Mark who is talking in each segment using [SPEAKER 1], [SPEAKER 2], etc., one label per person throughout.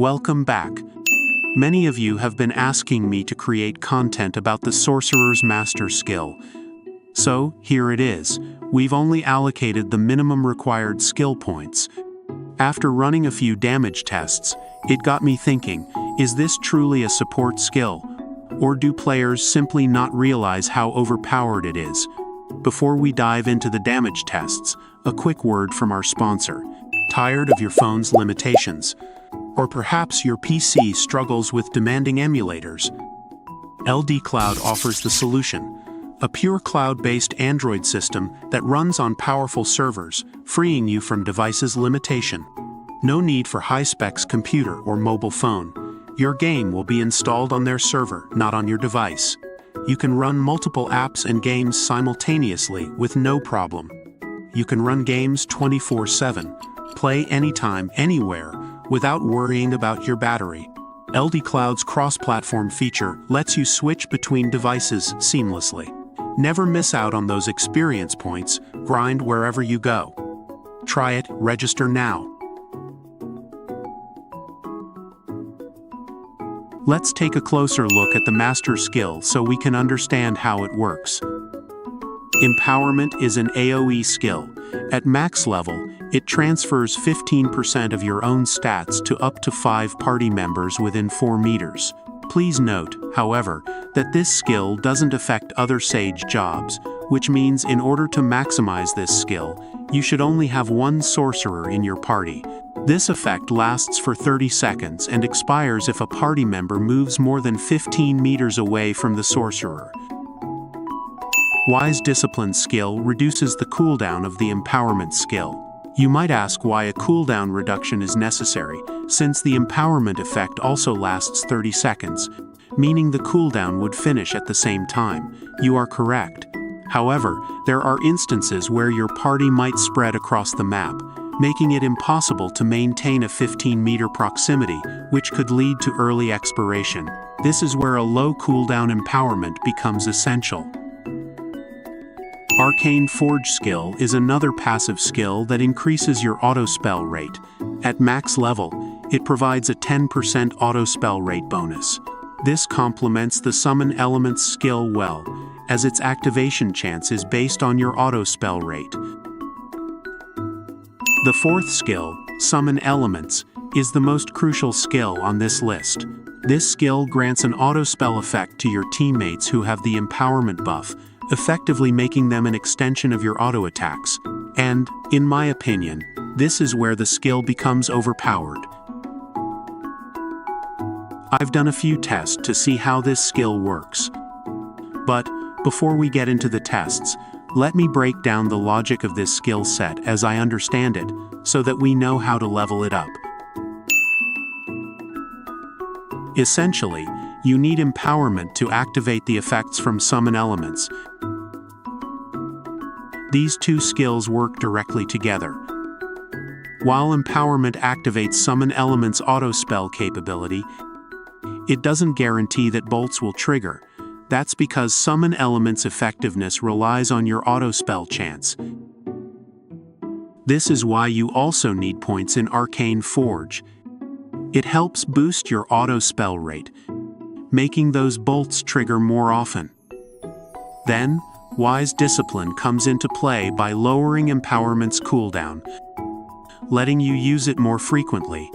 [SPEAKER 1] Welcome back. Many of you have been asking me to create content about the Sorcerer's Master skill. So, here it is. We've only allocated the minimum required skill points. After running a few damage tests, it got me thinking, is this truly a support skill? Or do players simply not realize how overpowered it is? Before we dive into the damage tests, a quick word from our sponsor. Tired of your phone's limitations? Or perhaps your PC struggles with demanding emulators? LD Cloud offers the solution. A pure cloud-based Android system that runs on powerful servers, freeing you from devices' limitation. No need for high-specs computer or mobile phone. Your game will be installed on their server, not on your device. You can run multiple apps and games simultaneously with no problem. You can run games 24/7, play anytime, anywhere, without worrying about your battery. LD Cloud's cross-platform feature lets you switch between devices seamlessly. Never miss out on those experience points, grind wherever you go. Try it, register now. Let's take a closer look at the master skill so we can understand how it works. Empowerment is an AoE skill. At max level, it transfers 15% of your own stats to up to 5 party members within 4 meters. Please note, however, that this skill doesn't affect other Sage jobs, which means in order to maximize this skill, you should only have one Sorcerer in your party. This effect lasts for 30 seconds and expires if a party member moves more than 15 meters away from the Sorcerer. Wise Discipline skill reduces the cooldown of the Empowerment skill. You might ask why a cooldown reduction is necessary, since the Empowerment effect also lasts 30 seconds, meaning the cooldown would finish at the same time. You are correct. However, there are instances where your party might spread across the map, making it impossible to maintain a 15-meter proximity, which could lead to early expiration. This is where a low cooldown Empowerment becomes essential. Arcane Forge skill is another passive skill that increases your auto-spell rate. At max level, it provides a 10% auto-spell rate bonus. This complements the Summon Elements skill well, as its activation chance is based on your auto-spell rate. The fourth skill, Summon Elements, is the most crucial skill on this list. This skill grants an auto-spell effect to your teammates who have the Empowerment buff, effectively making them an extension of your auto attacks. And, in my opinion, this is where the skill becomes overpowered. I've done a few tests to see how this skill works. But, before we get into the tests, let me break down the logic of this skill set as I understand it, so that we know how to level it up. Essentially, you need Empowerment to activate the effects from Summon Elements. These two skills work directly together. While Empowerment activates Summon Elements' auto-spell capability, it doesn't guarantee that bolts will trigger. That's because Summon Elements' effectiveness relies on your auto-spell chance. This is why you also need points in Arcane Forge. It helps boost your auto-spell rate, making those bolts trigger more often. Then, Wise Discipline comes into play by lowering Empowerment's cooldown, letting you use it more frequently.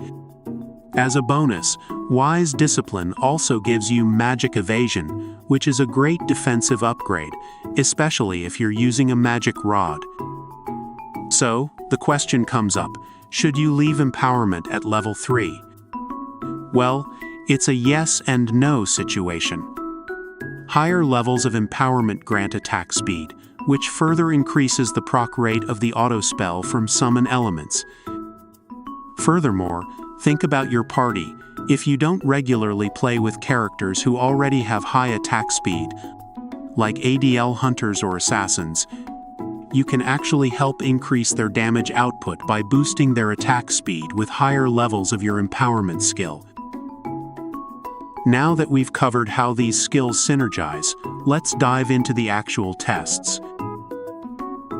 [SPEAKER 1] As a bonus, Wise Discipline also gives you Magic Evasion, which is a great defensive upgrade, especially if you're using a Magic Rod. So, the question comes up, should you leave Empowerment at level 3? Well, it's a yes and no situation. Higher levels of Empowerment grant attack speed, which further increases the proc rate of the auto-spell from Summon Elements. Furthermore, think about your party. If you don't regularly play with characters who already have high attack speed, like ADL hunters or assassins, you can actually help increase their damage output by boosting their attack speed with higher levels of your Empowerment skill. Now that we've covered how these skills synergize, let's dive into the actual tests.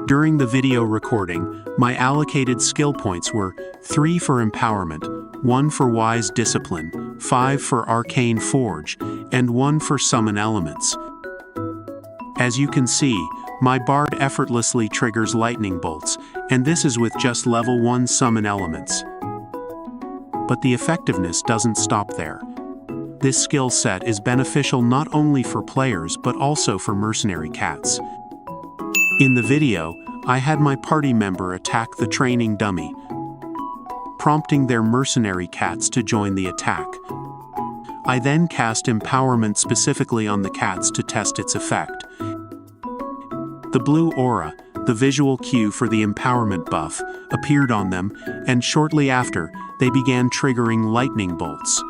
[SPEAKER 1] During the video recording, my allocated skill points were 3 for Empowerment, 1 for Wise Discipline, 5 for Arcane Forge, and 1 for Summon Elements. As you can see, my bard effortlessly triggers lightning bolts, and this is with just level 1 summon elements. But the effectiveness doesn't stop there. This skill set is beneficial not only for players but also for mercenary cats. In the video, I had my party member attack the training dummy, prompting their mercenary cats to join the attack. I then cast empowerment specifically on the cats to test its effect. The blue aura, the visual cue for the empowerment buff, appeared on them, and shortly after, they began triggering lightning bolts.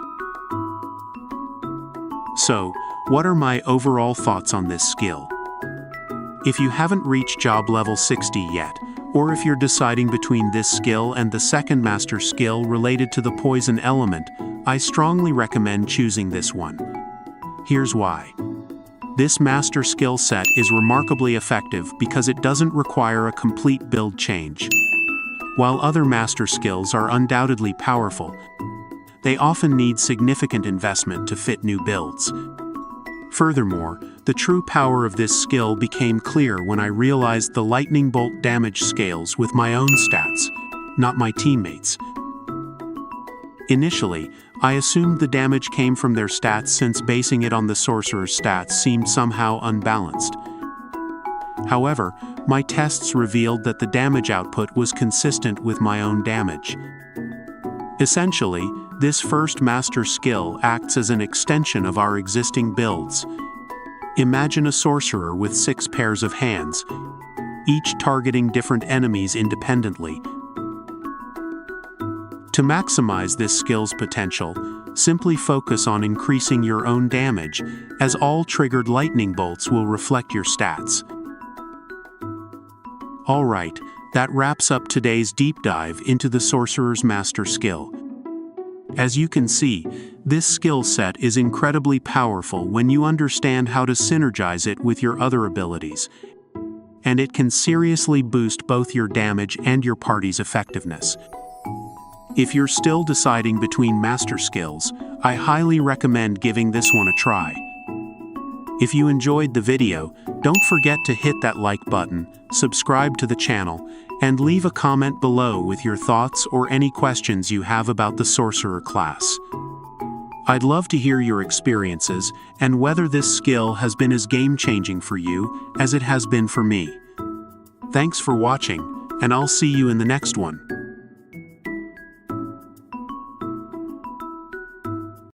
[SPEAKER 1] So, what are my overall thoughts on this skill? If you haven't reached job level 60 yet, or if you're deciding between this skill and the second master skill related to the poison element, I strongly recommend choosing this one. Here's why. This master skill set is remarkably effective because it doesn't require a complete build change. While other master skills are undoubtedly powerful, they often need significant investment to fit new builds. Furthermore, the true power of this skill became clear when I realized the lightning bolt damage scales with my own stats, not my teammates'. Initially, I assumed the damage came from their stats since basing it on the sorcerer's stats seemed somehow unbalanced. However, my tests revealed that the damage output was consistent with my own damage. Essentially, this first master skill acts as an extension of our existing builds. Imagine a sorcerer with 6 pairs of hands, each targeting different enemies independently. To maximize this skill's potential, simply focus on increasing your own damage, as all triggered lightning bolts will reflect your stats. Alright, that wraps up today's deep dive into the Sorcerer's Master skill. As you can see, this skill set is incredibly powerful when you understand how to synergize it with your other abilities, and it can seriously boost both your damage and your party's effectiveness. If you're still deciding between master skills, I highly recommend giving this one a try. If you enjoyed the video, don't forget to hit that like button, subscribe to the channel, and leave a comment below with your thoughts or any questions you have about the Sorcerer class. I'd love to hear your experiences and whether this skill has been as game-changing for you as it has been for me. Thanks for watching, and I'll see you in the next one.